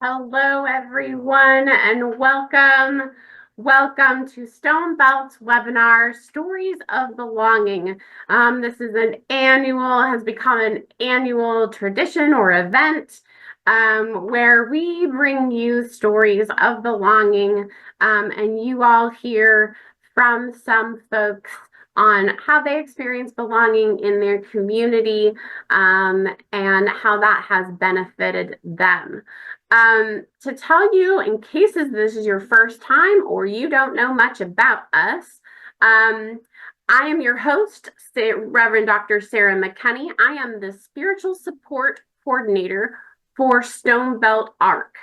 Hello, everyone, and welcome. Welcome to Stone Belt's webinar, Stories of Belonging. This is has become an annual tradition or event where we bring you stories of belonging, and you all hear from some folks on how they experience belonging in their community, and how that has benefited them. To tell you, in cases this is your first time or you don't know much about us, I am your host, Reverend Dr. Sarah McKenney. I am the Spiritual Support Coordinator for Stone Belt ARC.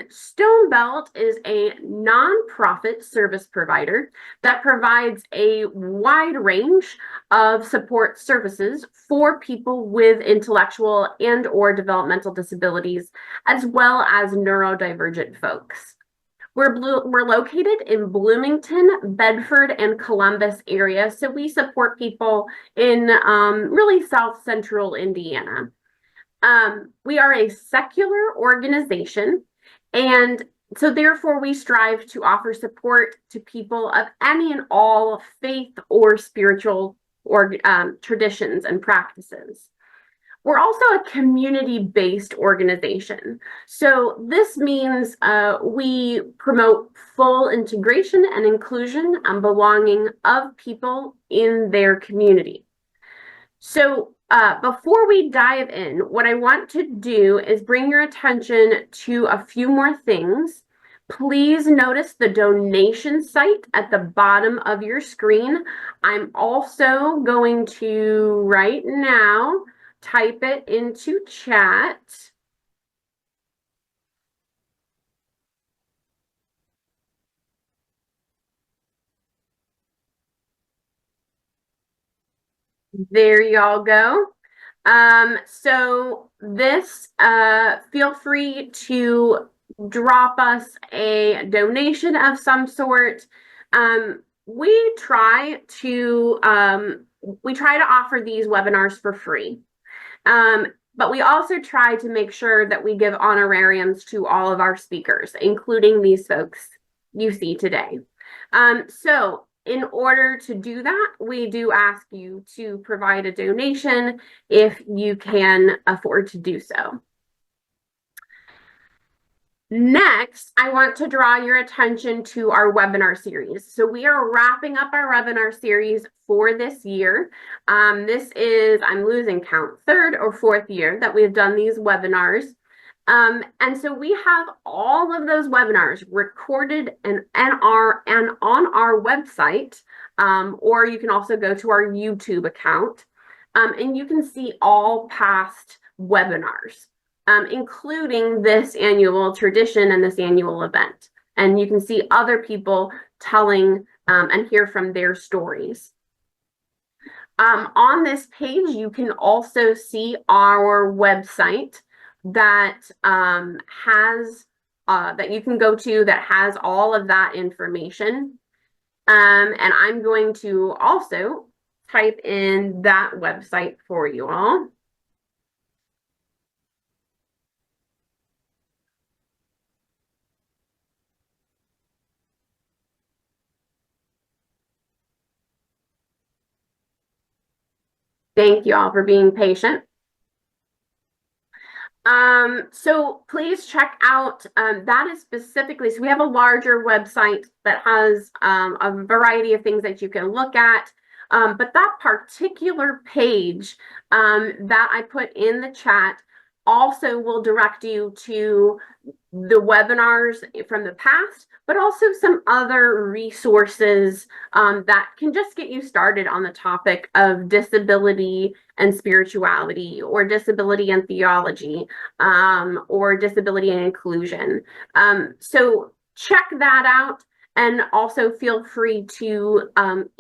Stone Belt is a nonprofit service provider that provides a wide range of support services for people with intellectual and or developmental disabilities, as well as neurodivergent folks. We're located in Bloomington, Bedford, and Columbus area, so we support people in really South Central Indiana. We are a secular organization, and so therefore we strive to offer support to people of any and all faith or spiritual traditions and practices. We're also a community-based organization. So this means we promote full integration and inclusion and belonging of people in their community. So before we dive in, what I want to do is bring your attention to a few more things. Please notice the donation site at the bottom of your screen. I'm also going to, right now, type it into chat. There y'all go. So this, feel free to drop us a donation of some sort. We try to offer these webinars for free. But we also try to make sure that we give honorariums to all of our speakers, including these folks you see today. So in order to do that, we do ask you to provide a donation if you can afford to do so. Next, I want to draw your attention to our webinar series. So we are wrapping up our webinar series for this year. This is, I'm losing count, third or fourth year that we've done these webinars. And so we have all of those webinars recorded and on our website, or you can also go to our YouTube account, and you can see all past webinars, including this annual tradition and this annual event. And you can see other people telling and hear from their stories. On this page, you can also see our website that that you can go to that has all of that information. And I'm going to also type in that website for you all. Thank you all for being patient. So please check out, that is specifically, so we have a larger website that has a variety of things that you can look at. But that particular page that I put in the chat also will direct you to the webinars from the past, but also some other resources that can just get you started on the topic of disability and spirituality, or disability and theology, or disability and inclusion. So check that out. And also feel free to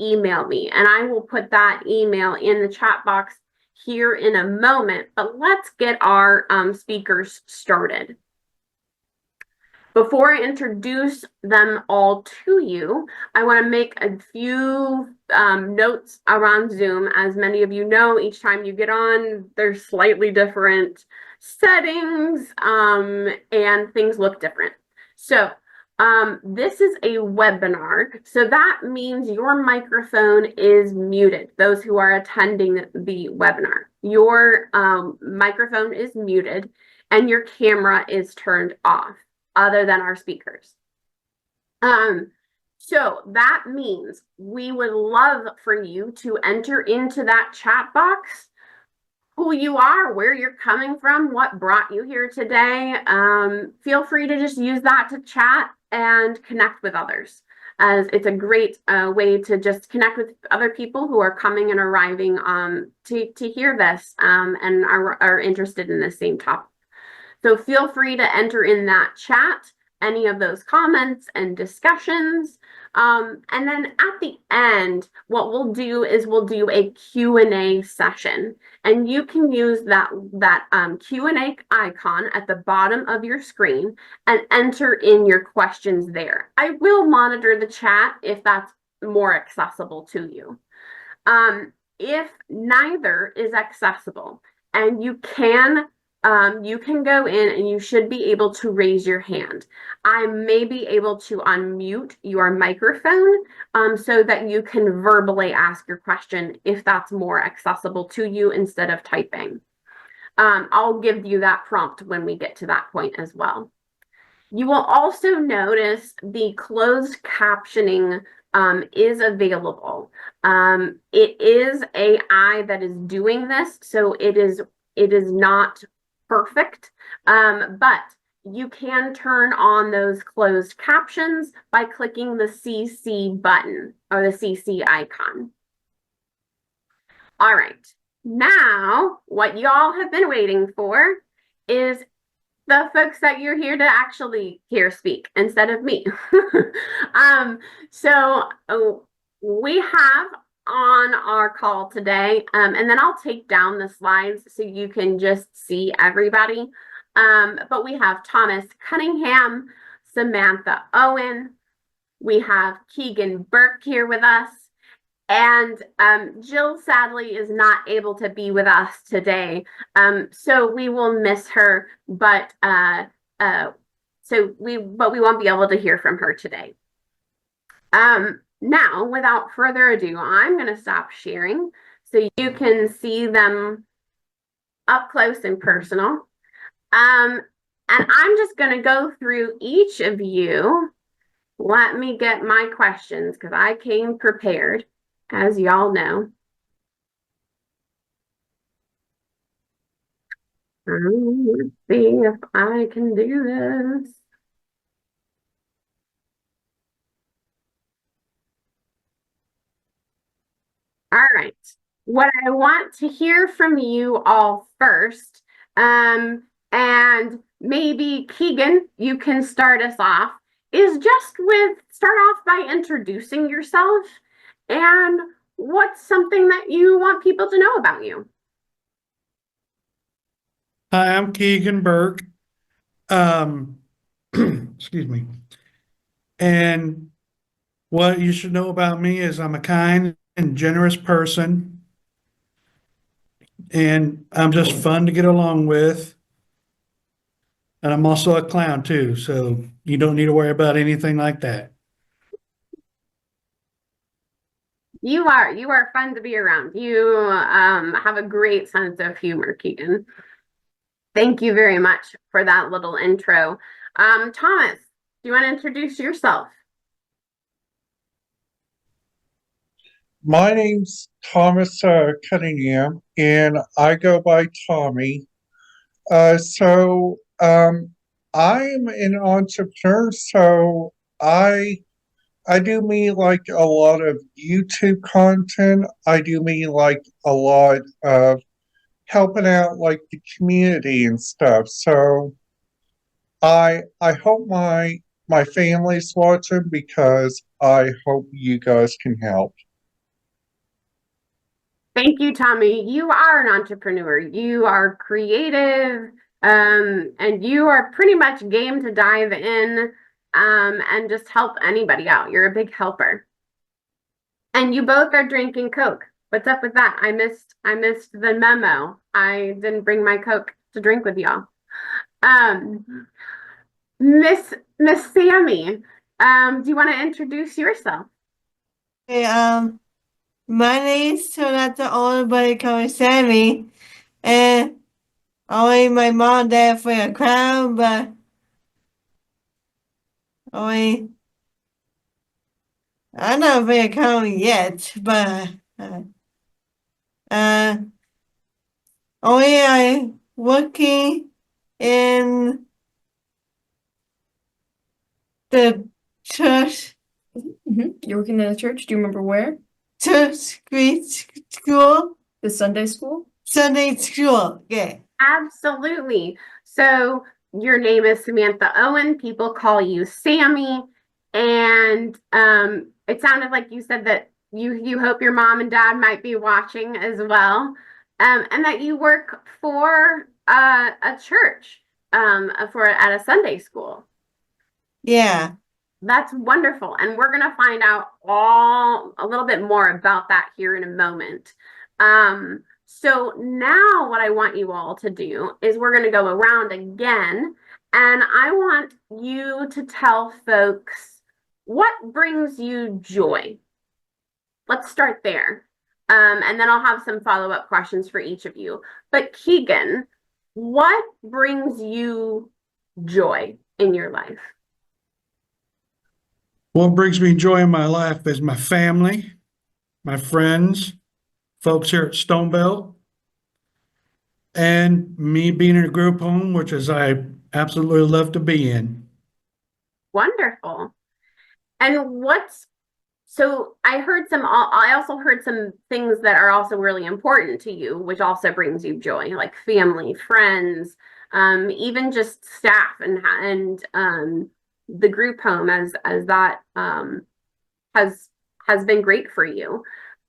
email me, and I will put that email in the chat box here in a moment. But let's get our speakers started. Before I introduce them all to you, I want to make a few notes around Zoom. As many of you know, each time you get on, they're slightly different. settings, and things look different. So this is a webinar, so that means your microphone is muted. Those who are attending the webinar, your microphone is muted and your camera is turned off, other than our speakers. So that means we would love for you to enter into that chat box who you are, where you're coming from, what brought you here today. Feel free to just use that to chat and connect with others, as it's a great way to just connect with other people who are coming and arriving to hear this and are interested in the same topic. So feel free to enter in that chat any of those comments and discussions. And then at the end, what we'll do is we'll do a Q&A session. And you can use that Q&A icon at the bottom of your screen and enter in your questions there. I will monitor the chat if that's more accessible to you. If neither is accessible, and you can go in and you should be able to raise your hand. I may be able to unmute your microphone so that you can verbally ask your question if that's more accessible to you instead of typing. I'll give you that prompt when we get to that point as well. You will also notice the closed captioning is available. It is AI that is doing this, so it is not perfect, but you can turn on those closed captions by clicking the CC button or the CC icon. All right, now what y'all have been waiting for is the folks that you're here to actually hear speak instead of me. So we have on our call today, and then I'll take down the slides so you can just see everybody. But we have Thomas Cunningham, Samantha Owen, we have Keegan Burke here with us, and Jill sadly is not able to be with us today. So we will miss her, but we won't be able to hear from her today. Now, without further ado, I'm going to stop sharing so you can see them up close and personal. And I'm just going to go through each of you. Let me get my questions because I came prepared, as y'all know. Let's see if I can do this. All right. What I want to hear from you all first, and maybe Keegan, you can start us off, is just start off by introducing yourself and what's something that you want people to know about you. Hi, I'm Keegan Burke. Excuse me. And what you should know about me is I'm a kind and generous person, and I'm just fun to get along with. And I'm also a clown too, so you don't need to worry about anything like that. You are fun to be around. You have a great sense of humor, Keegan. Thank you very much for that little intro. Thomas, do you want to introduce yourself? My name's Thomas Cunningham, and I go by Tommy. I'm an entrepreneur, so I do me like a lot of YouTube content. I do me like a lot of helping out like the community and stuff. So I hope my family's watching because I hope you guys can help. Thank you, Tommy. You are an entrepreneur. You are creative, and you are pretty much game to dive in, and just help anybody out. You're a big helper. And you both are drinking Coke. What's up with that? I missed the memo. I didn't bring my Coke. to drink with y'all. Miss Sammy, do you want to introduce yourself? Hey, my name's Sonata Owen, but they call me Sammy. And only my mom and dad for a crown, but only I'm not very crown yet, but uh only I working in the church You're working in a church? Do you remember where? street school, The Sunday school? Sunday school, yeah. Absolutely. So your name is Samantha Owen. People call you Sammy. And it sounded like you said that you hope your mom and dad might be watching as well. And that you work for a church for at a Sunday school. Yeah. That's wonderful. And we're going to find out a little bit more about that here in a moment. So now what I want you all to do is we're going to go around again, and I want you to tell folks what brings you joy. Let's start there. And then I'll have some follow-up questions for each of you. But Keegan, what brings you joy in your life? What brings me joy in my life is my family, my friends, folks here at Stone Belt, and me being in a group home, which is I absolutely love to be in. Wonderful. And so I also heard some things that are also really important to you, which also brings you joy, like family, friends, even just staff and the group home as that has been great for you.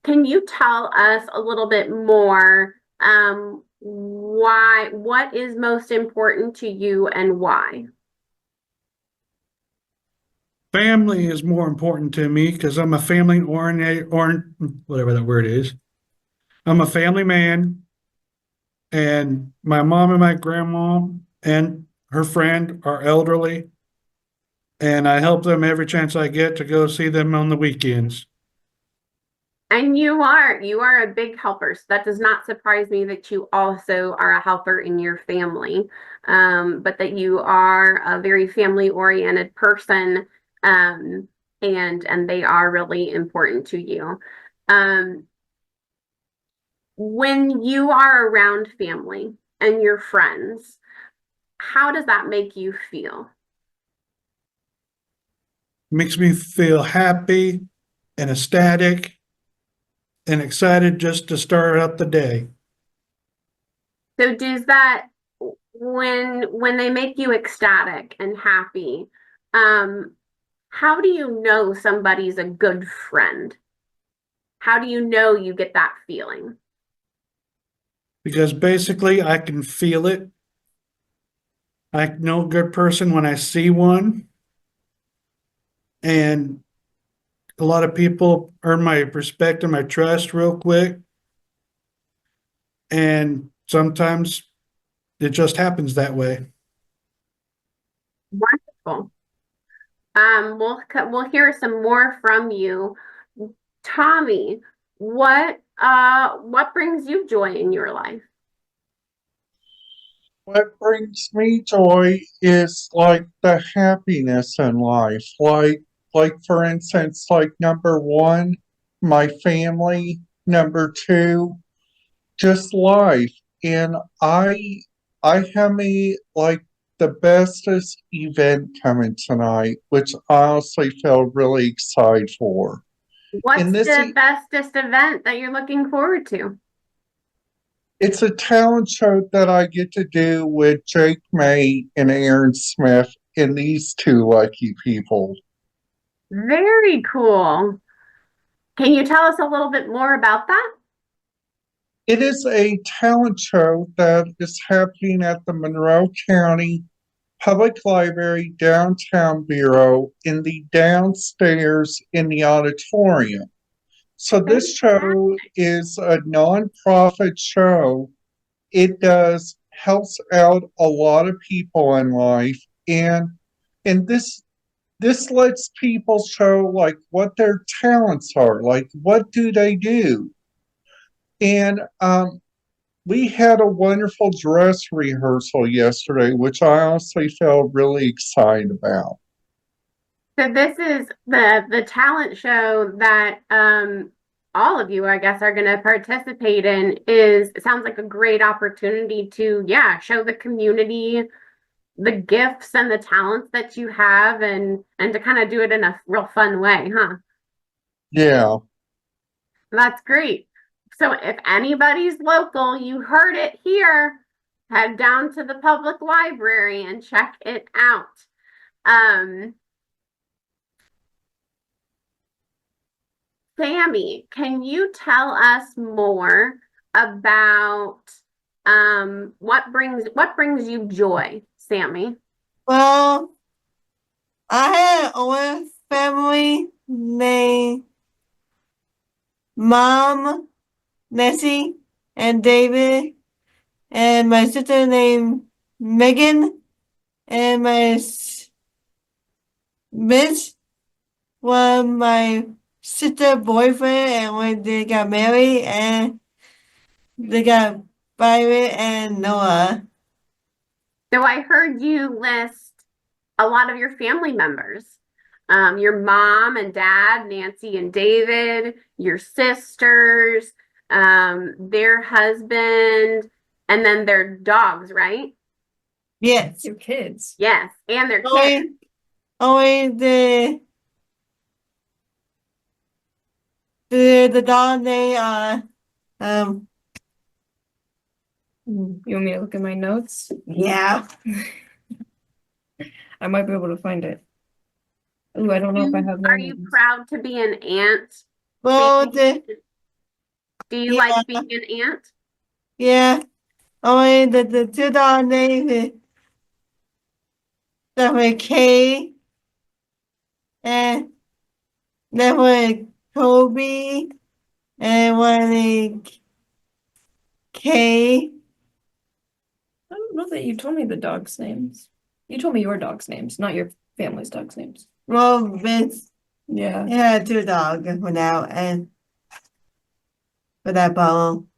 Can you tell us a little bit more what is most important to you and why? Family is more important to me because I'm a family oriented, or whatever that word is. I'm a family man, and my mom and my grandma and her friend are elderly, and I help them every chance I get to go see them on the weekends. And you are a big helper. So that does not surprise me that you also are a helper in your family, but that you are a very family-oriented person, and they are really important to you. When you are around family and your friends, how does that make you feel? Makes me feel happy and ecstatic and excited just to start out the day. So does that when they make you ecstatic and happy, how do you know somebody's a good friend? How do you know you get that feeling? Because basically I can feel it. I know a good person when I see one. And a lot of people earn my respect and my trust real quick. And sometimes it just happens that way. Wonderful. We'll hear some more from you. Tommy, what brings you joy in your life? What brings me joy is like the happiness in life. Like for instance, like number one, my family. Number two, just life. And I have the bestest event coming tonight, which I honestly feel really excited for. What's And this the bestest event that you're looking forward to? it's a talent show that I get to do with Jake May and Aaron Smith and these two lucky people. Very cool. Can you tell us a little bit more about that? It is a talent show that is happening at the Monroe County Public Library Downtown Bureau in the downstairs in the auditorium. So this show is a nonprofit show. It does helps out a lot of people in life, and this lets people show like what their talents are, like what do they do. And we had a wonderful dress rehearsal yesterday, which I honestly felt really excited about. So this is the talent show that all of you, I guess, are going to participate in. Is it sounds like a great opportunity to, yeah, show the community the gifts and the talents that you have, and to kind of do it in a real fun way, huh? Yeah. That's great. So if anybody's local, you heard it here. Head down to the public library and check it out. Sammy, can you tell us more about what brings you joy, Sammy? Well, I had an older family named Mom, Nessie, and David, and my sister named Megan, and Mitch was my sister boyfriend, and when they got married, and they got Byron and Noah. So I heard you list a lot of your family members. Your mom and dad, Nancy and David, your sisters, their husband, and then their dogs, right? Yes. Your kids. Yes, and their kids. Only the dog name You want me to look at my notes? yeah. I might be able to find it. Ooh, I don't know if I have Are their you names. proud to be an aunt? Well, Sammy? Do you yeah. like being an aunt? yeah. Only the two dog names that were K and that were Kobe and one K. I don't know that you told me the dogs' names. You told me your dogs' names, not your family's dogs' names. Well, Vince Yeah. had two dogs for now and for that bone.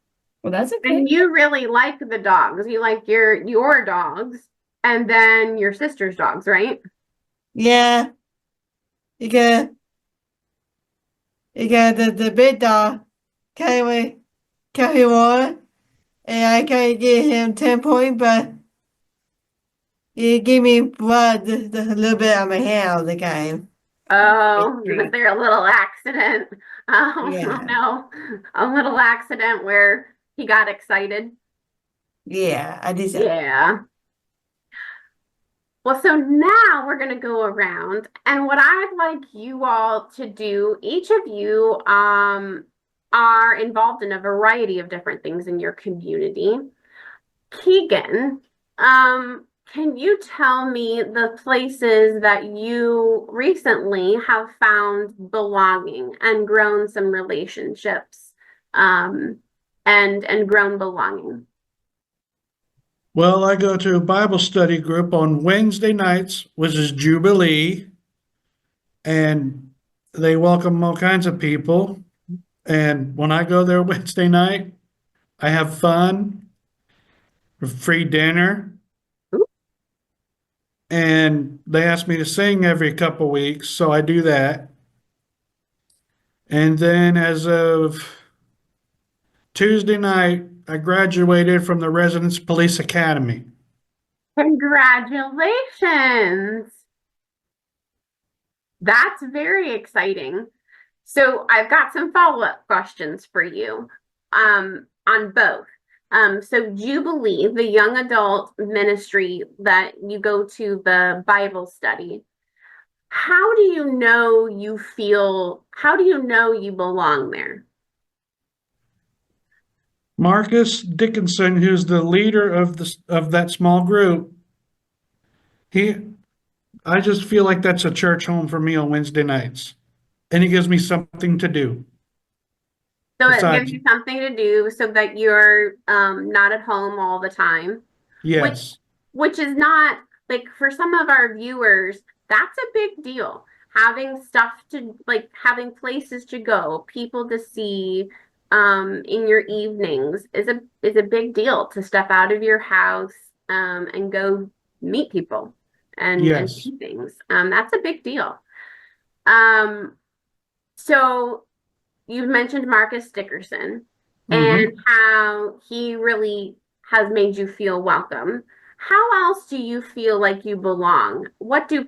Well, that's okay. And you really like the dogs. You like your dogs and then your sister's dogs, right? Yeah. You got the big dog, Kelly Ward, and I can't give him 10 points, but he gave me blood a little bit on my hand all the time. Oh, Great. was there a little accident? Oh, Yeah. no, a little accident where he got excited. Yeah, I did that. Yeah. Well, so now we're going to go around, and what I'd like you all to do, each of you are involved in a variety of different things in your community. Keegan, can you tell me the places that you recently have found belonging and grown some relationships, and grown belonging? Well, I go to a Bible study group on Wednesday nights, which is Jubilee, and they welcome all kinds of people. And when I go there Wednesday night, I have fun, free dinner, Ooh. and they ask me to sing every couple weeks, so I do that. And then as of Tuesday night, I graduated from the Residence Police Academy. Congratulations! That's very exciting. So I've got some follow-up questions for you, on both. So Jubilee, the young adult ministry that you go to the Bible study, how do you know you belong there? Marcus Dickinson, who's the leader of that small group, I just feel like that's a church home for me on Wednesday nights, and he gives me something to do. So it Besides, gives you something to do so that you're not at home all the time. Yes, which is not like for some of our viewers, that's a big deal. Having stuff to like having places to go, people to see in your evenings is a big deal to step out of your house and go meet people and yes. see things. That's a big deal. Um so you've mentioned Marcus Dickerson and Hmm. how he really has made you feel welcome. How else do you feel like you belong? What do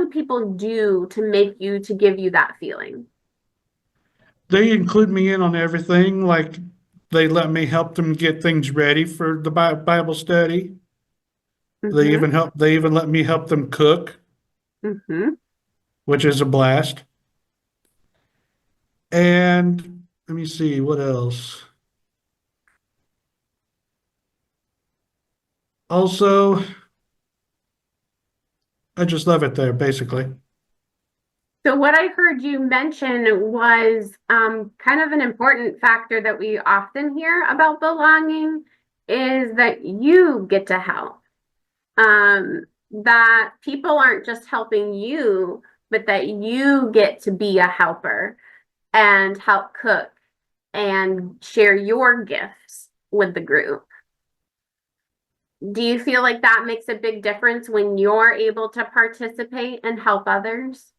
people do to make you to give you that feeling? They include me in on everything. Like they let me help them get things ready for the Bible study. Mm-hmm. They even let me help them cook, Mm-hmm. which is a blast. And let me see what else. Also, I just love it there, basically. So what I heard you mention was kind of an important factor that we often hear about belonging is that you get to help. That people aren't just helping you, but that you get to be a helper and help cook and share your gifts with the group. Do you feel like that makes a big difference when you're able to participate and help others?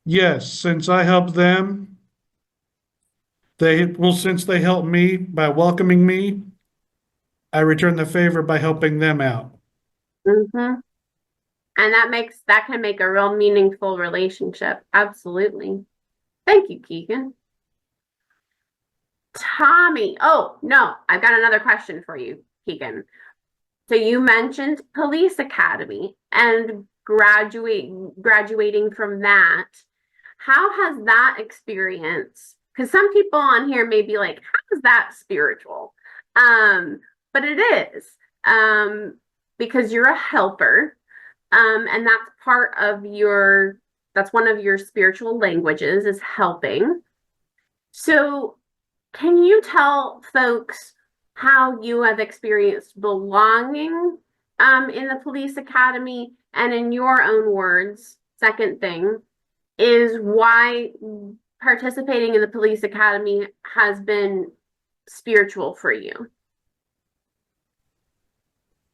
Yes, since I help them, since they help me by welcoming me, I return the favor by helping them out. Mm-hmm. And that can make a real meaningful relationship. Absolutely. Thank you, Keegan. Tommy. Oh, no, I've got another question for you, Keegan. So you mentioned police academy and graduating from that. How has that experience? Because some people on here may be like, how is that spiritual? But it is. Because you're a helper. And that's one of your spiritual languages is helping. So can you tell folks how you have experienced belonging in the police academy? And in your own words, second thing is why participating in the police academy has been spiritual for you.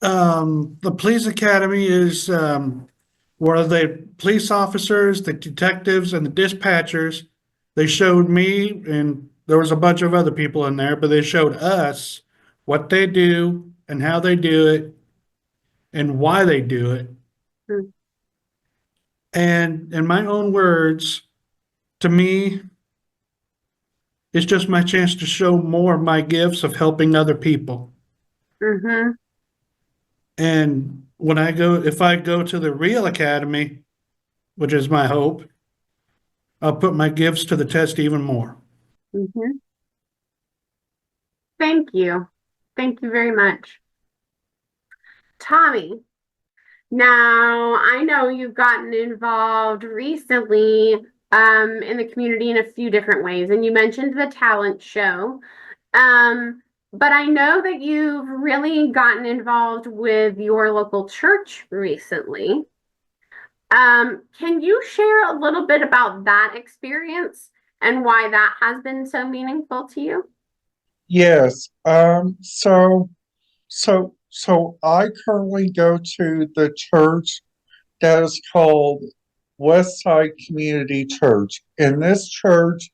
The police academy is where the police officers, the detectives, and the dispatchers, they showed me, and there was a bunch of other people in there, but they showed us what they do and how they do it and why they do it. Mm. And in my own words, to me, it's just my chance to show more of my gifts of helping other people. Mm-hmm. And if I go to the real academy, which is my hope, I'll put my gifts to the test even more. Mm-hmm. Thank you. Thank you very much. Tommy, now I know you've gotten involved recently in the community in a few different ways, and you mentioned the talent show. But I know that you've really gotten involved with your local church recently. Can you share a little bit about that experience and why that has been so meaningful to you? Yes. So I currently go to the church that is called Westside Community Church. And this church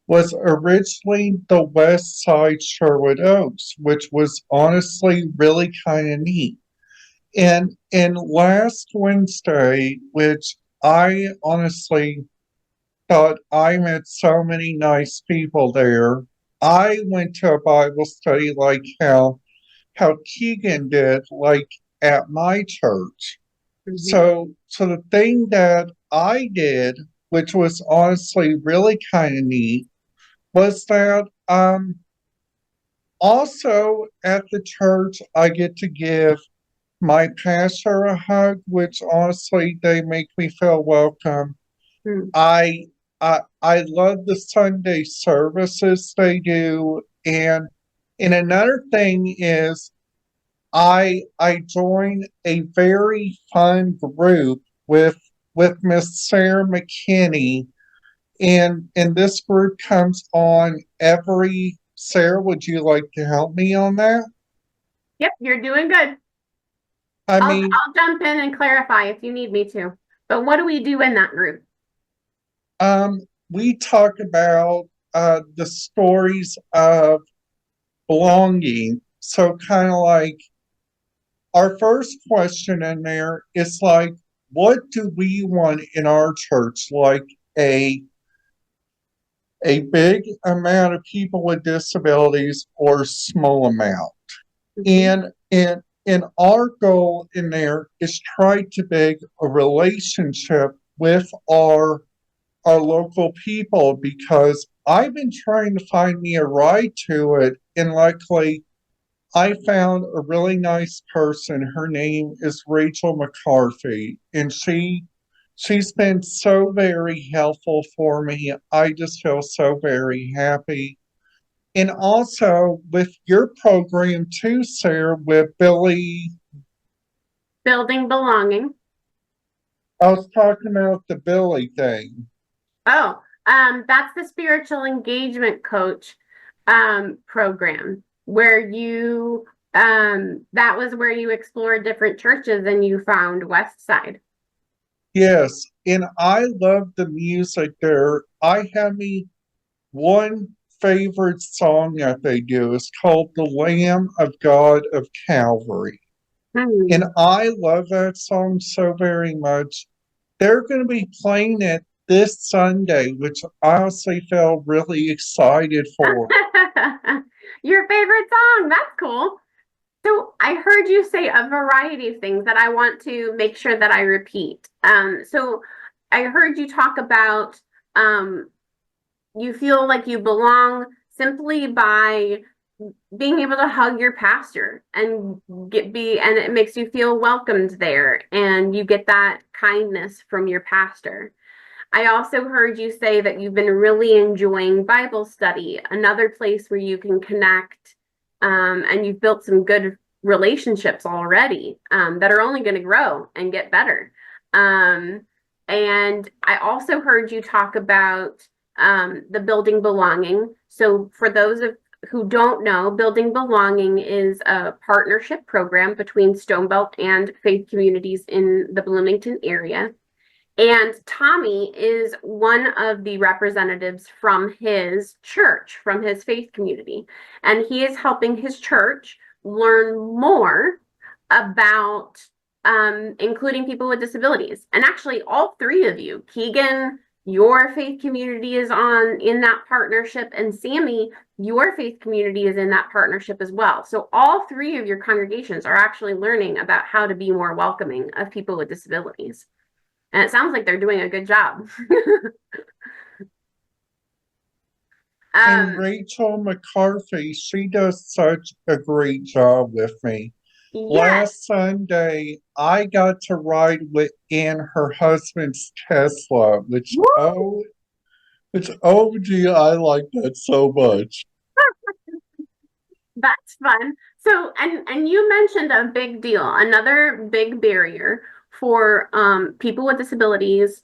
was originally the West Side Sherwood Oaks, which was honestly really kind of neat. And last Wednesday, which I honestly thought I met so many nice people there, I went to a Bible study like how Keegan did, like at my church. Mm-hmm. So the thing that I did, which was honestly really kind of neat, was that also at the church I get to give my pastor a hug, which honestly they make me feel welcome. Mm-hmm. I love the Sunday services they do, and And another thing is I joined a very fun group with Miss Sarah McKinney, and this group comes on every. Sarah, would you like to help me on that? Yep, you're doing good. I I'll mean, I'll jump in and clarify if you need me to. But what do we do in that group? we talk about the stories of belonging. So kind of like our first question in there is like, what do we want in our church? Like a a big amount of people with disabilities or small amount. Mhm. And our goal in there is try to build a relationship with our local people, because I've been trying to find me a ride to it, and luckily I found a really nice person. Her name is Rachel McCarthy, and she's been so very helpful for me. I just feel so very happy. And also with your program too, Sarah, with Billy, Building belonging. I was talking about the Billy thing. Oh, that's the spiritual engagement coach program where you that was where you explored different churches and you found West Side. Yes, and I love the music there. I have me one favorite song that they do. It's called The Lamb of God of Calvary. And Hmm. I love that song so very much. They're going to be playing it this Sunday, which I honestly felt really excited for. Your favorite song. That's cool. So I heard you say a variety of things that I want to make sure that I repeat. So I heard you talk about um, you feel like you belong simply by being able to hug your pastor and and it makes you feel welcomed there and you get that kindness from your pastor. I also heard you say that you've been really enjoying Bible study, another place where you can connect, and you've built some good relationships already, that are only going to grow and get better. Um, and I also heard you talk about the building belonging. So, for those of who don't know, Building Belonging is a partnership program between Stonebelt and faith communities in the Bloomington area. And Tommy is one of the representatives from his church, from his faith community. And he is helping his church learn more about including people with disabilities. And actually, all three of you, Keegan, your faith community is on in that partnership, and Sammy, your faith community is in that partnership as well. So all three of your congregations are actually learning about how to be more welcoming of people with disabilities. And it sounds like they're doing a good job. And um, Rachel McCarthy, she does such a great job with me. yes. Last Sunday, I got to ride in her husband's Tesla, Woo! which oh gee, I like that so much. That's fun. So, and you mentioned a big deal, another big barrier for people with disabilities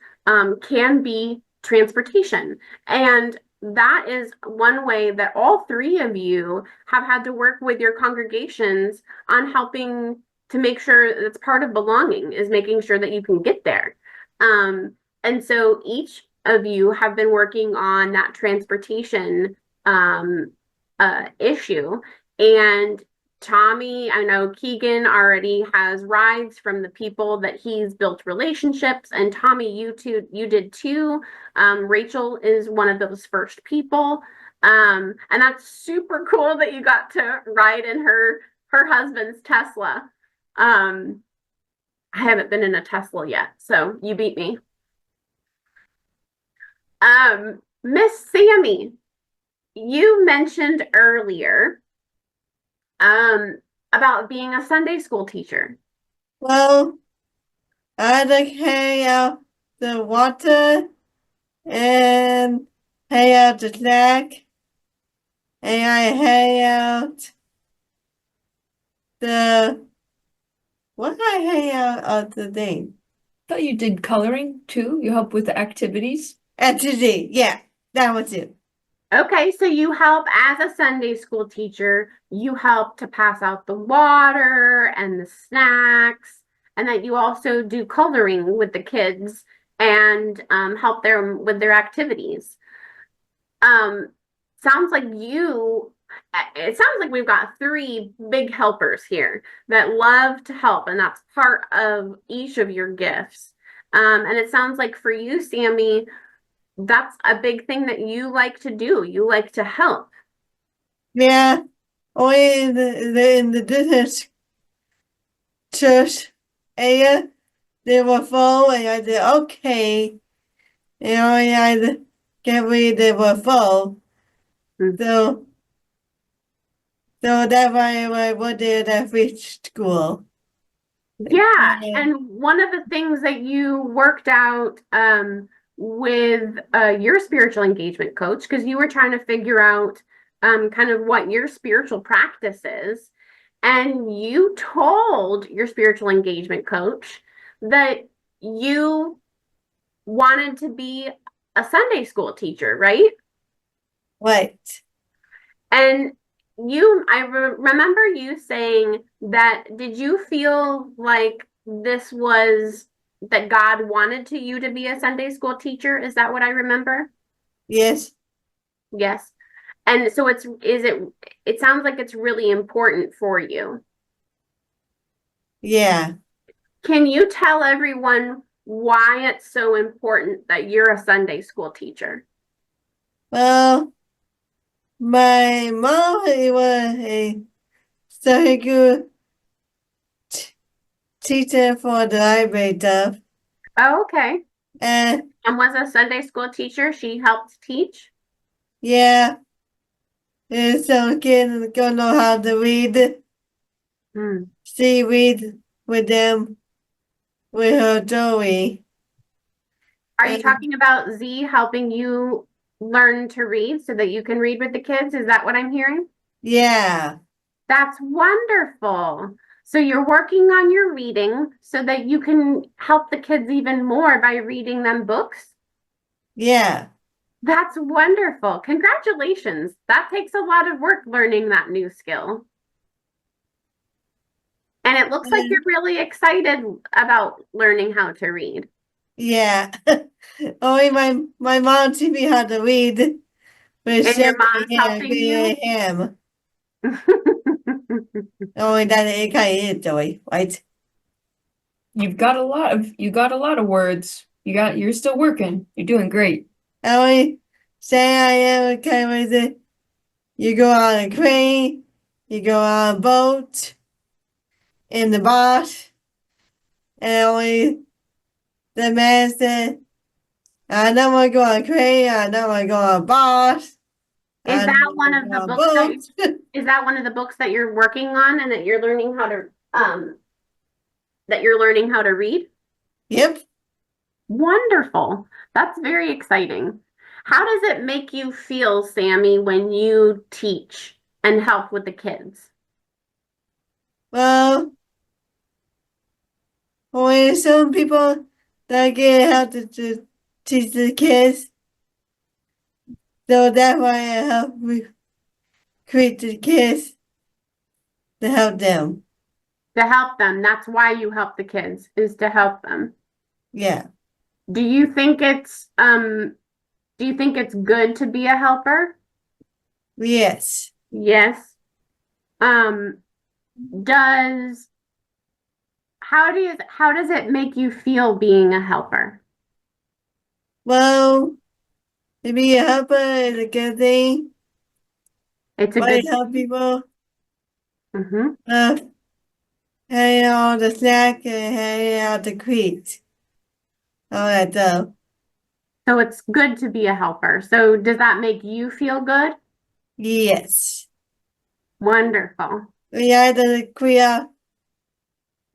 can be transportation. And that is one way that all three of you have had to work with your congregations on helping to make sure it's part of belonging is making sure that you can get there. And so each of you have been working on that transportation um, issue. And Tommy, I know Keegan already has rides from the people that he's built relationships. And Tommy, you did too. Rachel is one of those first people. And that's super cool that you got to ride in her husband's Tesla. Um, I haven't been in a Tesla yet, so you beat me. Miss Sammy, you mentioned earlier um, about being a Sunday school teacher. Well, I like hang out the water and hang out the snack and I hang out the what I hang out of the thing. Thought you did coloring too. You help with the activities. Activity, yeah, that was it. Okay, so you help as a Sunday school teacher, you help to pass out the water and the snacks, and that you also do coloring with the kids and help them with their activities. Um, sounds like it sounds like we've got three big helpers here that love to help, and that's part of each of your gifts. And it sounds like for you, Sammy, that's a big thing that you like to do. You like to help. Yeah, only in the distance church area, they were full, and I said, okay. And I can't believe they were full. Mm. So that's why I went there at free school. Yeah, Yeah. and one of the things that you worked out with your spiritual engagement coach, because you were trying to figure out kind of what your spiritual practice is, and you told your spiritual engagement coach that you wanted to be a Sunday school teacher, right? Right. And remember you saying that, did you feel like this was that God wanted you to be a Sunday school teacher? Is that what I remember? Yes. Yes. And so it sounds like it's really important for you. Yeah. Can you tell everyone why it's so important that you're a Sunday school teacher? Well, my mom was a very good teacher for the library stuff. Oh, okay. And And was a Sunday school teacher. She helped teach. yeah, and some kids don't know how to read. Hmm. She read with them with her story. Are you And talking about Z helping you learn to read so that you can read with the kids? Is that what I'm hearing? yeah, That's wonderful. So you're working on your reading so that you can help the kids even more by reading them books? yeah. That's wonderful. Congratulations. That takes a lot of work learning that new skill. And it looks like you're And really excited about learning how to read. yeah. Only my mom taught me how to read with And your Shelly mom's and helping you? Ham. Only that it kind of is joy, right? You got a lot of words. You're still working. You're doing great. I only say I am kind of the you go on a crane, you go on a boat in the boat, and only the man said, I don't want to go on a crane, I don't want to go on a boat, Is I that don't one want to of go the on a books that boat. is that one of the books that you're working on and that you're learning how to that you're learning how to read? Yep. Wonderful. That's very exciting. How does it make you feel, Sammy, when you teach and help with the kids? Well, only some people that get help to teach the kids. So that's why I help create the kids to help them. To help them. That's why you help the kids, is to help them. Yeah. Do you think it's good to be a helper? Yes. Yes. Um, does how does it make you feel being a helper? Well, to be a helper is a good thing. It's a But good to help people hmm uh, hang out the snack and hang out the creek. All that stuff. So it's good to be a helper. So does that make you feel good? Yes. Wonderful. We had to clear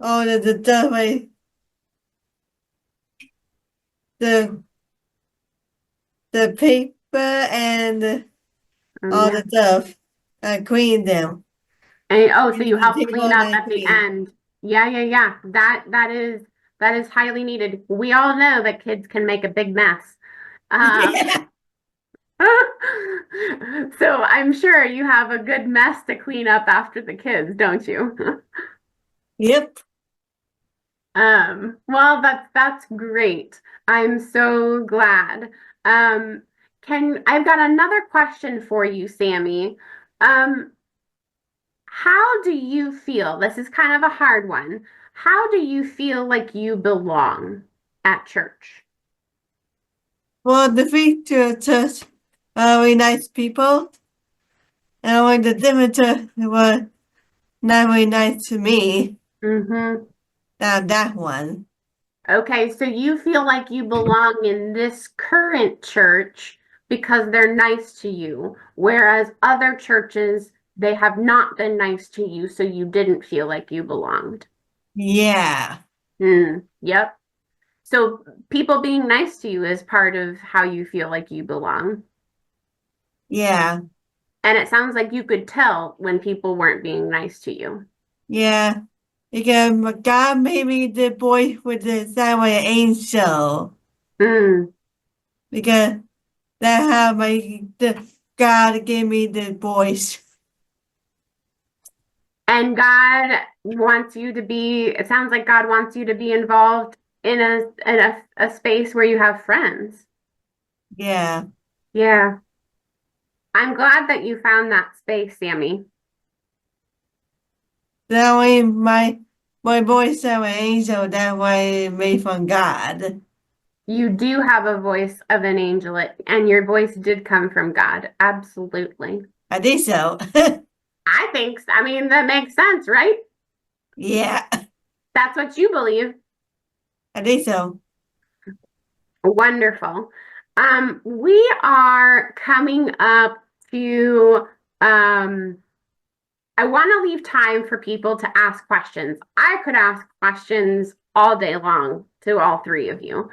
all the stuff like the the paper and all Yeah. the stuff. I clean them. And, oh, so Clean you the help table clean and up I at the clean. end. Yeah, yeah, yeah. That is highly needed. We all know that kids can make a big mess. Yeah. So I'm sure you have a good mess to clean up after the kids, don't you? Yep. Well, that's great. I'm so glad. Um, I've got another question for you, Sammy. Um, how do you feel? This is kind of a hard one. How do you feel like you belong at church? Well, the feature church are really nice people. And like the different were not very nice to me. Mm-hmm. That one. Okay, so you feel like you belong in this current church because they're nice to you, whereas other churches, they have not been nice to you, so you didn't feel like you belonged. Yeah. Yep. So people being nice to you is part of how you feel like you belong. Yeah. And it sounds like you could tell when people weren't being nice to you. Yeah. Because God made me the boy with the sound of an angel. Mm. Because that how the God gave me the voice. And God wants you to be, it sounds like God wants you to be involved in a space where you have friends. Yeah. Yeah. I'm glad that you found that space, Sammy. That way my voice sound an angel, that way made from God. You do have a voice of an angel, and your voice did come from God. Absolutely. I think so. I think, I mean, that makes sense, right? Yeah. That's what you believe. I think so. Wonderful. We are coming up to I want to leave time for people to ask questions. I could ask questions all day long to all three of you.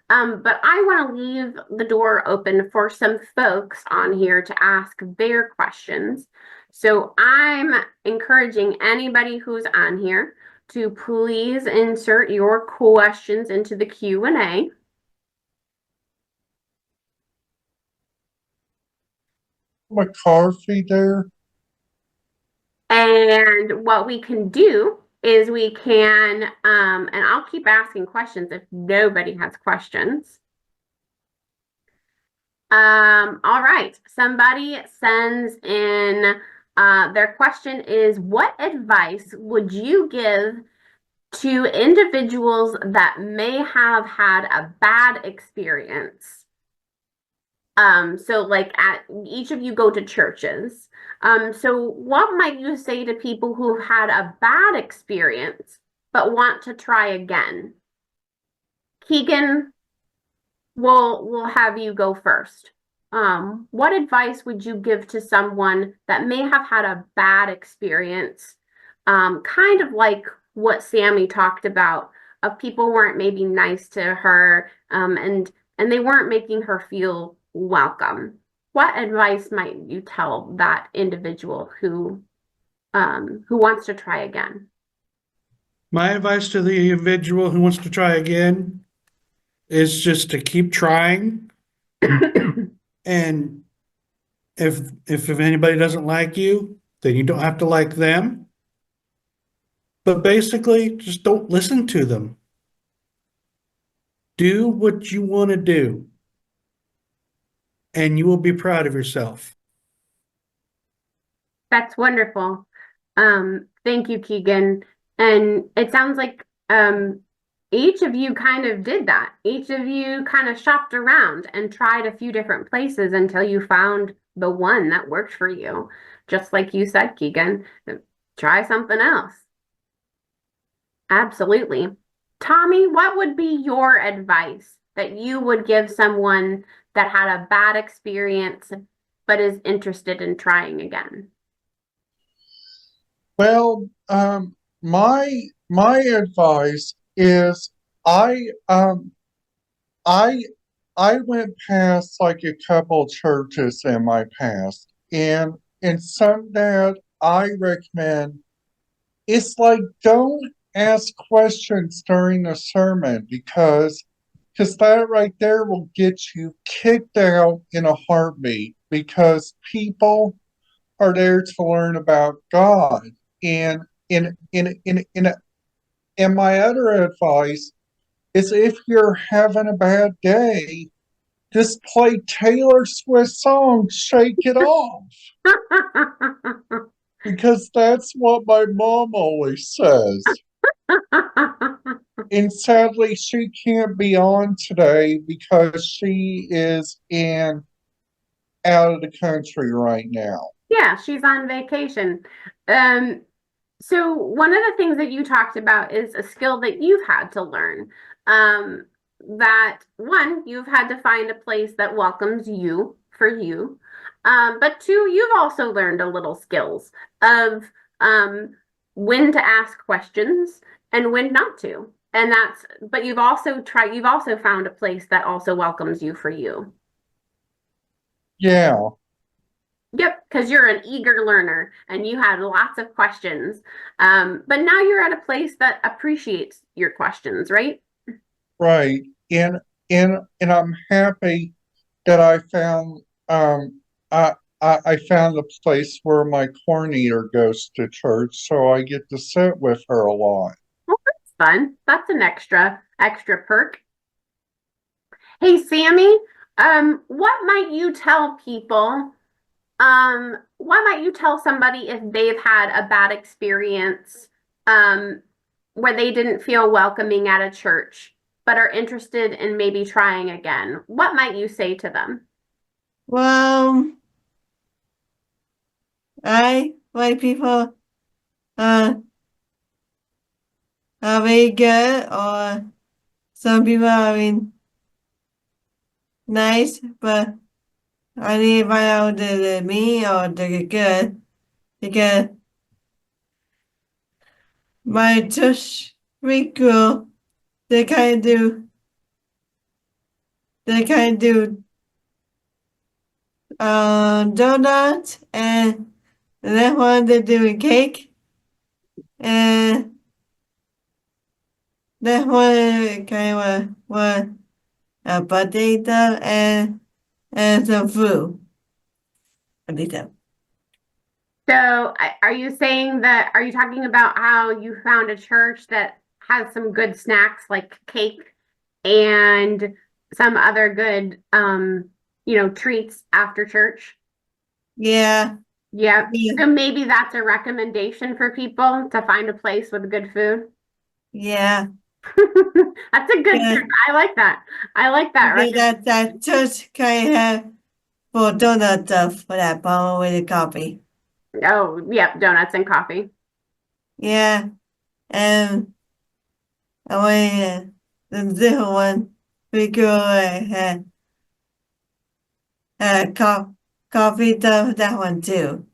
But I want to leave the door open for some folks on here to ask their questions. So I'm encouraging anybody who's on here to please insert your questions into the Q&A. McCarthy there. And what we can do is we can, and I'll keep asking questions if nobody has questions. All right, somebody sends in, their question is, what advice would you give to individuals that may have had a bad experience? So like each of you go to churches. So what might you say to people who've had a bad experience but want to try again? Keegan, we'll have you go first. What advice would you give to someone that may have had a bad experience? Kind of like what Sammy talked about, of people weren't maybe nice to her, and they weren't making her feel welcome. What advice might you tell that individual who wants to try again? My advice to the individual who wants to try again is just to keep trying. And if anybody doesn't like you, then you don't have to like them. But basically, just don't listen to them. Do what you want to do, and you will be proud of yourself. That's wonderful. Thank you, Keegan. And it sounds like each of you kind of did that. Each of you kind of shopped around and tried a few different places until you found the one that worked for you. Just like you said, Keegan, try something else. Absolutely. Tommy, what would be your advice that you would give someone that had a bad experience but is interested in trying again? Well, my advice is I um I I went past like a couple churches in my past, and something that I recommend is like don't ask questions during the sermon because that right there will get you kicked out in a heartbeat because people are there to learn about God. And and my other advice is if you're having a bad day, just play Taylor Swift songs, shake it off. Because that's what my mom always says. And sadly, she can't be on today because she is in out of the country right now. Yeah, she's on vacation. Um, so one of the things that you talked about is a skill that you've had to learn. That one, you've had to find a place that welcomes you for you. But two, you've also learned a little skills of um, when to ask questions and when not to. And but you've also found a place that also welcomes you for you. Yeah, Yep, because you're an eager learner and you had lots of questions. But now you're at a place that appreciates your questions, right? right. And I'm happy that um I found a place where my corn eater goes to church, so I get to sit with her a lot. Well, that's fun. That's an extra perk. Hey, Sammy, what might you tell people? What might you tell somebody if they've had a bad experience, um, where they didn't feel welcoming at a church, but are interested in maybe trying again? What might you say to them? Well, I like people uh are very good or some people are nice, but I need to find out the me or the good because my church pretty cool. They kind of do they kind of do donuts and that one they're doing cake and that one kind of one a potato and some fruit. Potato. So, are you saying that, are you talking about how you found a church that has some good snacks like cake and some other good, treats after church? Yeah, Yeah. yeah, So maybe that's a recommendation for people to find a place with good food. yeah. That's a good Yeah. tip. I like that. I like that. Because that church can have for donut stuff for that bomb with the coffee. Oh, yep, donuts and coffee. Yeah, and I want the different one we could coffee stuff that one too,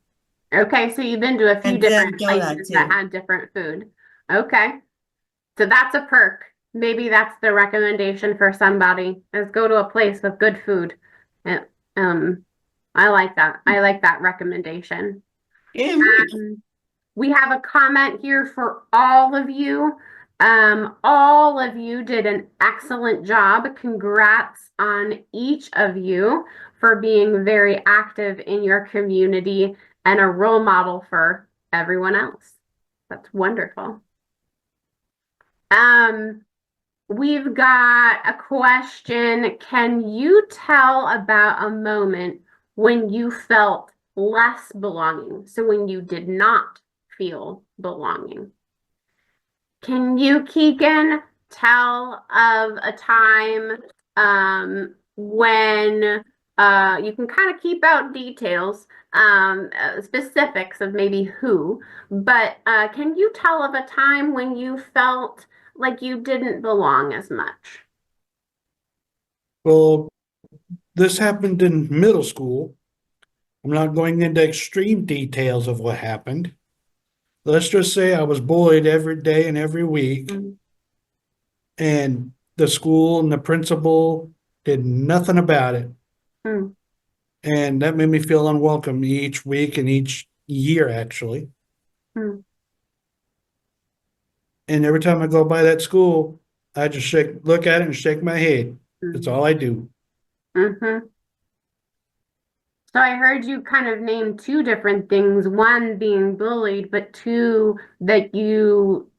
Okay, so you've been to a few and then different donut places that too. had different food. Okay. So that's a perk. Maybe that's the recommendation for somebody is go to a place with good food. And, I like that. I like that recommendation. Yeah, me. We have a comment here for all of you. All of you did an excellent job. Congrats on each of you for being very active in your community and a role model for everyone else. That's wonderful. Um, we've got a question. Can you tell about a moment when you felt less belonging? So when you did not feel belonging. Can you, Keegan, tell of a time when you can kind of keep out details, specifics of maybe who, but can you tell of a time when you felt like you didn't belong as much? Well, this happened in middle school. I'm not going into extreme details of what happened. Let's just say I was bullied every day and every week, Mhm. and the school and the principal did nothing about it. Mm. And that made me feel unwelcome each week and each year, actually. Hmm. And every time I go by that school, I just look at it and shake my head. That's all I do. Mm-hmm. So I heard you kind of name two different things, one being bullied, but two that you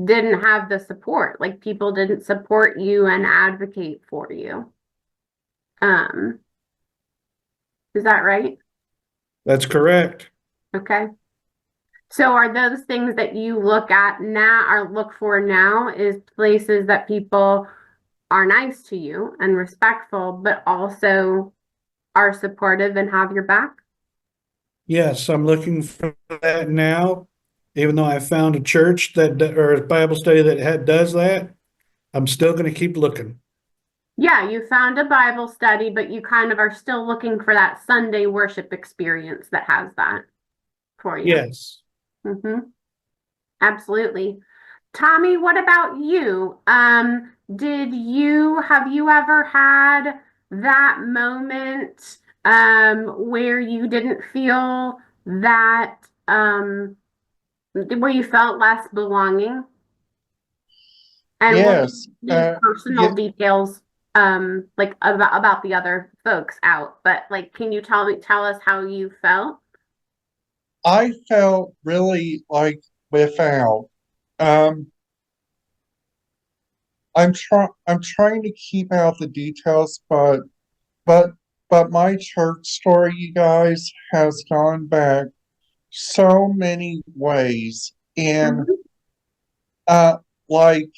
didn't have the support, like people didn't support you and advocate for you. Um, is that right? That's correct. Okay. So are those things that you look at now or look for now is places that people are nice to you and respectful, but also are supportive and have your back? Yes, I'm looking for that now. Even though I found a church or a Bible study that does that, I'm still going to keep looking. Yeah, you found a Bible study, but you kind of are still looking for that Sunday worship experience that has that for you. Yes. Mm-hmm. Absolutely. Tommy, what about you? Have you ever had that moment where you didn't feel that where you felt less belonging? And we'll Yes. leave Yeah, personal details like about the other folks out, but like can you tell us how you felt? I felt really like without. Um, I'm trying to keep out the details, but but my church story, you guys, has gone back so many ways. And Mhm. uh like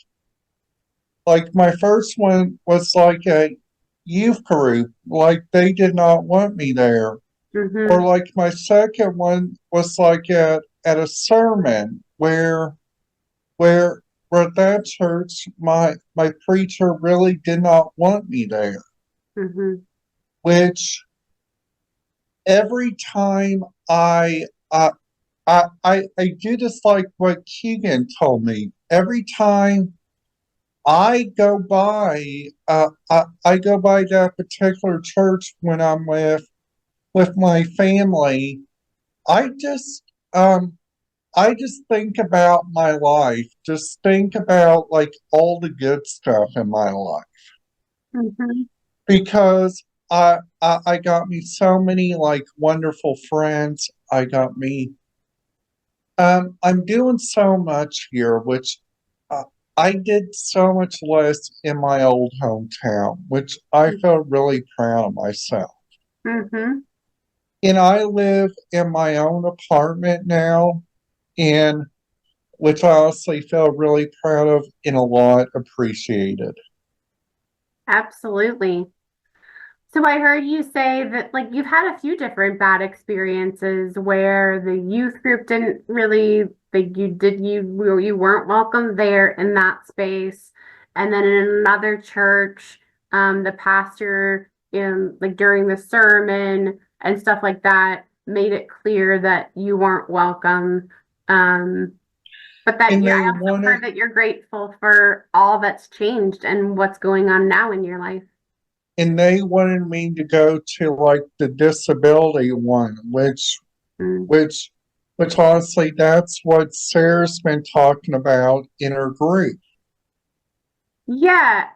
my first one was like a youth group, like they did not want me there. Or Mhm. like my second one was like at a sermon where where that church my preacher really did not want me there, Mhm. which every time I do just like what Keegan told me. Every time I go by I go by that particular church when I'm with my family, I just um I just think about my life. Just think about like all the good stuff in my life Mhm. because I got me so many like wonderful friends. I got me I'm doing so much here, which uh, I did so much less in my old hometown, which I felt really proud of myself. Mhm. And I live in my own apartment now, and which I honestly feel really proud of and a lot appreciated. Absolutely. So I heard you say that like you've had a few different bad experiences where the youth group didn't really think you weren't welcome there in that space. And then in another church, the pastor in like during the sermon and stuff like that made it clear that you weren't welcome. Um, but that And I they also heard wanted that you're grateful for all that's changed and what's going on now in your life. and they wanted me to go to like the disability one, Mm. which which honestly that's what Sarah's been talking about in her group. Yeah,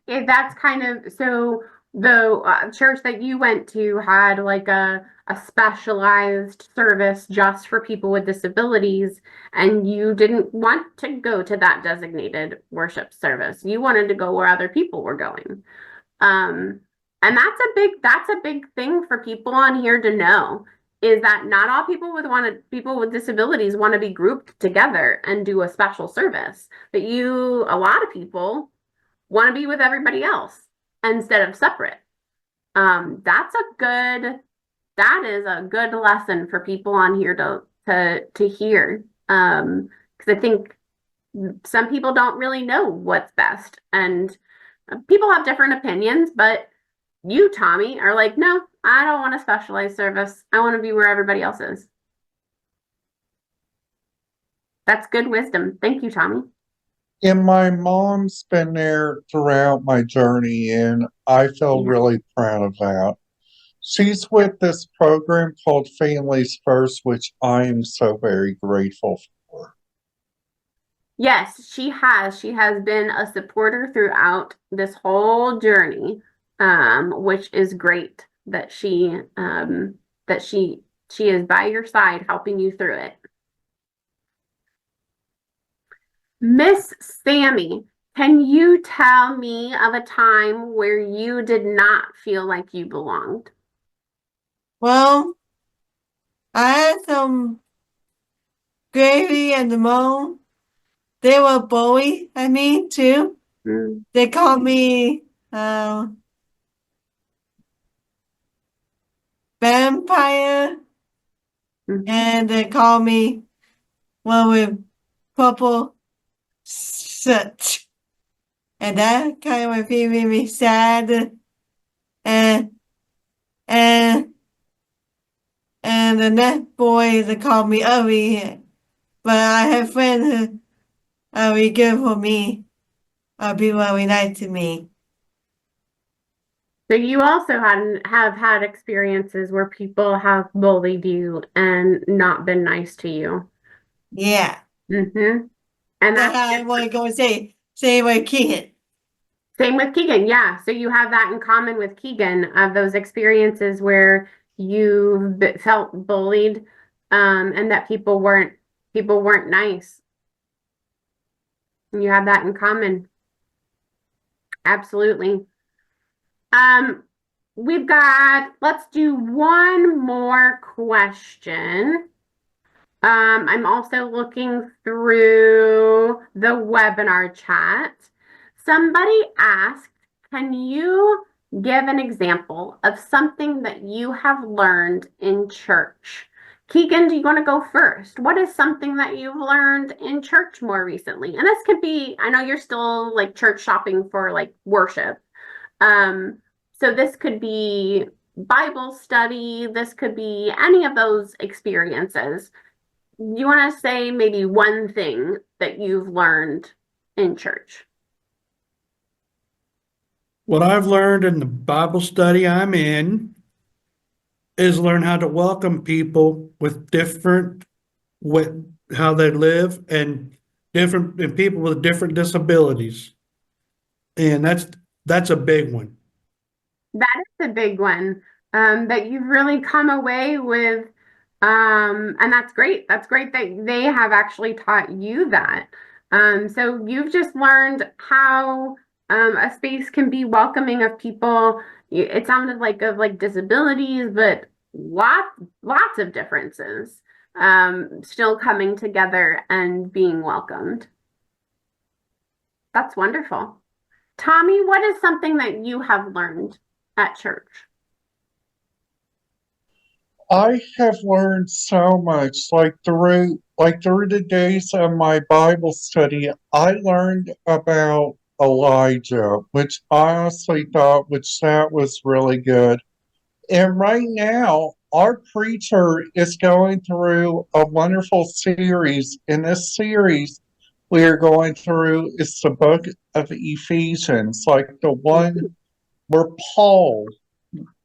that's kind of so the church that you went to had like a specialized service just for people with disabilities, and you didn't want to go to that designated worship service. You wanted to go where other people were going. Um, and that's a big thing for people on here to know is that not all people with disabilities want to be grouped together and do a special service. But a lot of people want to be with everybody else instead of separate. That's a that is a good lesson for people on here to hear. Because I think some people don't really know what's best, and people have different opinions, but you, Tommy, are like, no, I don't want a specialized service. I want to be where everybody else is. That's good wisdom. Thank you, Tommy. And my mom's been there throughout my journey, and I feel Yeah. really proud of that. She's with this program called Families First, which I am so very grateful for. Yes, she has. She has been a supporter throughout this whole journey, which is great that she is by your side helping you through it. Miss Sammy, can you tell me of a time where you did not feel like you belonged? Well, I had some Gravy and the Moan. They were bully at me too. Mm, They called me vampire, mhm. and they called me one with purple soot. And that kind of made me sad. And and and the next boy they called me ugly. But I have friends who are really good for me. People are really nice to me. So you also have had experiences where people have bullied you and not been nice to you. Yeah. Mm-hmm. And That's that's how I want to go and say my kid. same with Keegan. Yeah. So you have that in common with Keegan of those experiences where you felt bullied, and that people weren't nice. And you have that in common. Absolutely. Um, let's do one more question. I'm also looking through the webinar chat. Somebody asked, can you give an example of something that you have learned in church? Keegan, do you want to go first? What is something that you've learned in church more recently? And this could be, I know you're still like church shopping for like worship. Um, so this could be Bible study, this could be any of those experiences. You want to say maybe one thing that you've learned in church? What I've learned in the Bible study I'm in is learn how to welcome people with different, with how they live and different, and people with different disabilities. And that's a big one. That is a big one, that you've really come away with, and that's great. That's great that they have actually taught you that. So you've just learned how a space can be welcoming of people. It sounded like of like disabilities, but lots of differences, still coming together and being welcomed. That's wonderful. Tommy, what is something that you have learned at church? I have learned so much, through the days of my Bible study, I learned about Elijah, which I honestly thought which that was really good. And right now, our preacher is going through a wonderful series. In this series, we are going through is the book of Ephesians, like the one where Paul,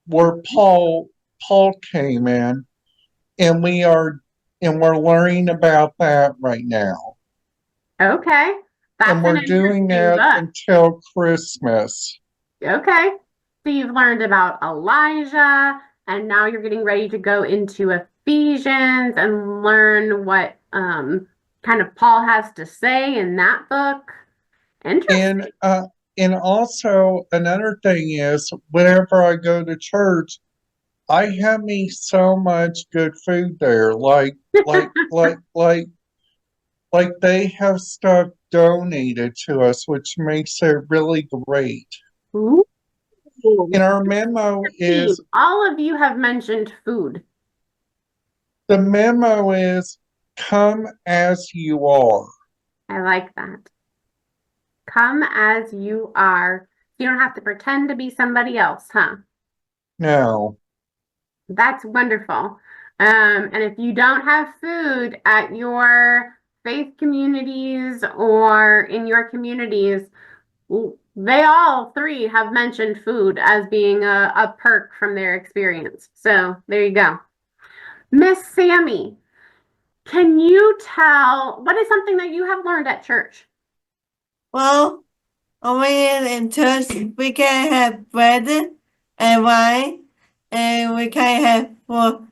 where Paul came in, and we're learning about that right now. Okay, And that's an we're doing interesting that book. until Christmas. Okay, so you've learned about Elijah, and now you're getting ready to go into Ephesians and learn what kind of Paul has to say in that book. Interesting. And also another thing is whenever I go to church, I have me so much good food there. Like they have stuff donated to us, which makes it really great. Ooh. And our memo Steve, is all of you have mentioned food. the memo is come as you are. I like that. Come as you are. You don't have to pretend to be somebody else, huh? Now, That's wonderful. And if you don't have food at your faith communities or in your communities, They all three have mentioned food as being a perk from their experience. So there you go. Miss Sammy, can you tell what is something that you have learned at church? Well, over here in church, we can have bread and wine, and we can have for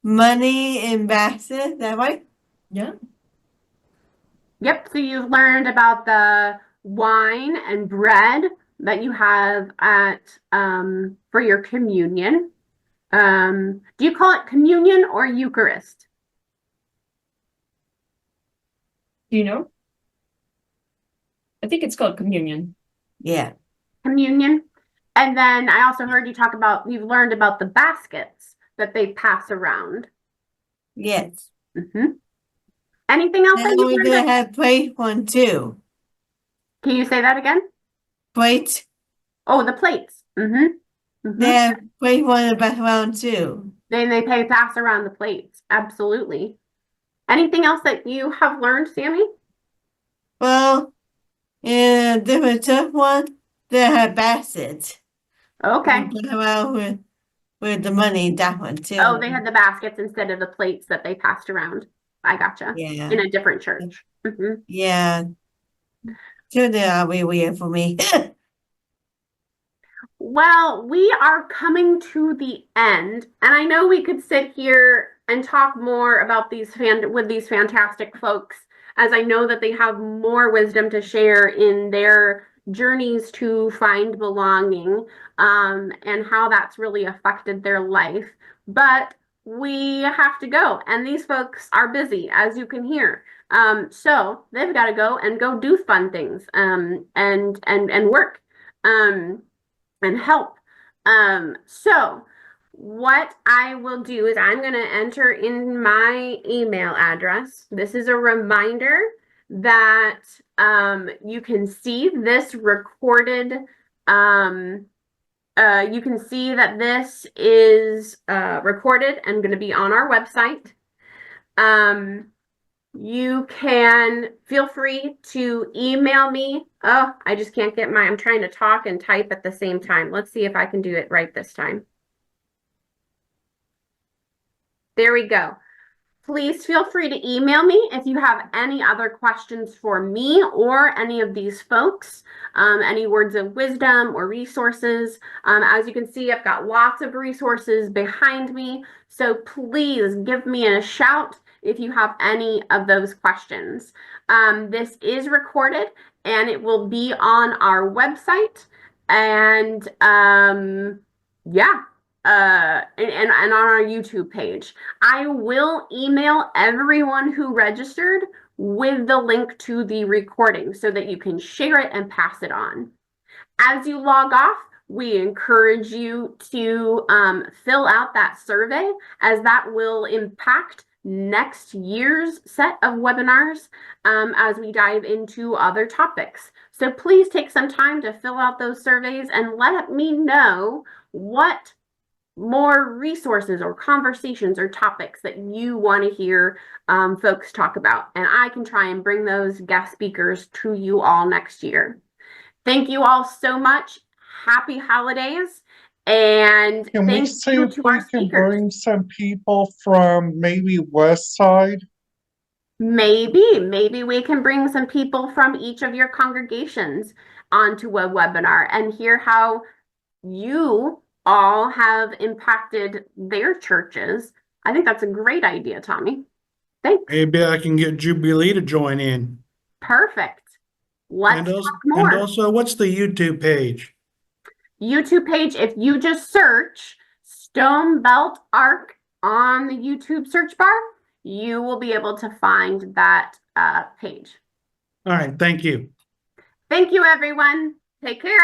money in baskets. That right? Yeah. Yep, so you've learned about the wine and bread that you have at for your communion. Do you call it communion or Eucharist? Do you know? I think it's called communion. Yeah. Communion. And then I also heard you talk about you've learned about the baskets that they pass around. Yes. Anything else that And you we learned? do have plate one too. Can you say that again? Plate. Oh, the plates. They have plate one in the background too. Then they pass around the plates. Absolutely. Anything else that you have learned, Sammy? Well, in a different church one, they have baskets. Okay. We play around with the money in that one too. Oh, they had the baskets instead of the plates that they passed around. I gotcha. Yeah. In a different church. Yeah. Two they are weird for me. Well, we are coming to the end, and I know we could sit here and talk more about these fantastic folks, as I know that they have more wisdom to share in their journeys to find belonging, and how that's really affected their life. But we have to go, and these folks are busy, as you can hear. So they've got to go do fun things, and work. And help. So what I will do is I'm going to enter in my email address. This is a reminder that you can see this recorded. You can see that this is recorded and going to be on our website. You can feel free to email me. Oh, I just can't get I'm trying to talk and type at the same time. Let's see if I can do it right this time. There we go. Please feel free to email me if you have any other questions for me or any of these folks, any words of wisdom or resources. As you can see, I've got lots of resources behind me. So please give me a shout if you have any of those questions. This is recorded and it will be on our website. And yeah, and on our YouTube page. I will email everyone who registered with the link to the recording so that you can share it and pass it on. As you log off, we encourage you to fill out that survey, as that will impact next year's set of webinars as we dive into other topics. So please take some time to fill out those surveys and let me know what more resources or conversations or topics that you want to hear folks talk about. And I can try and bring those guest speakers to you all next year. Thank you all so much. Happy holidays. And Can we thank see you if to we our can speakers. bring some people from maybe West Side? Maybe we can bring some people from each of your congregations onto a webinar and hear how you all have impacted their churches. I think that's a great idea, Tommy. Thanks. Maybe I can get Jubilee to join in. Perfect. Let's And talk and more. also, what's the YouTube page? YouTube page, if you just search Stone Belt Arc on the YouTube search bar, you will be able to find that page. All right, thank you. Thank you, everyone. Take care.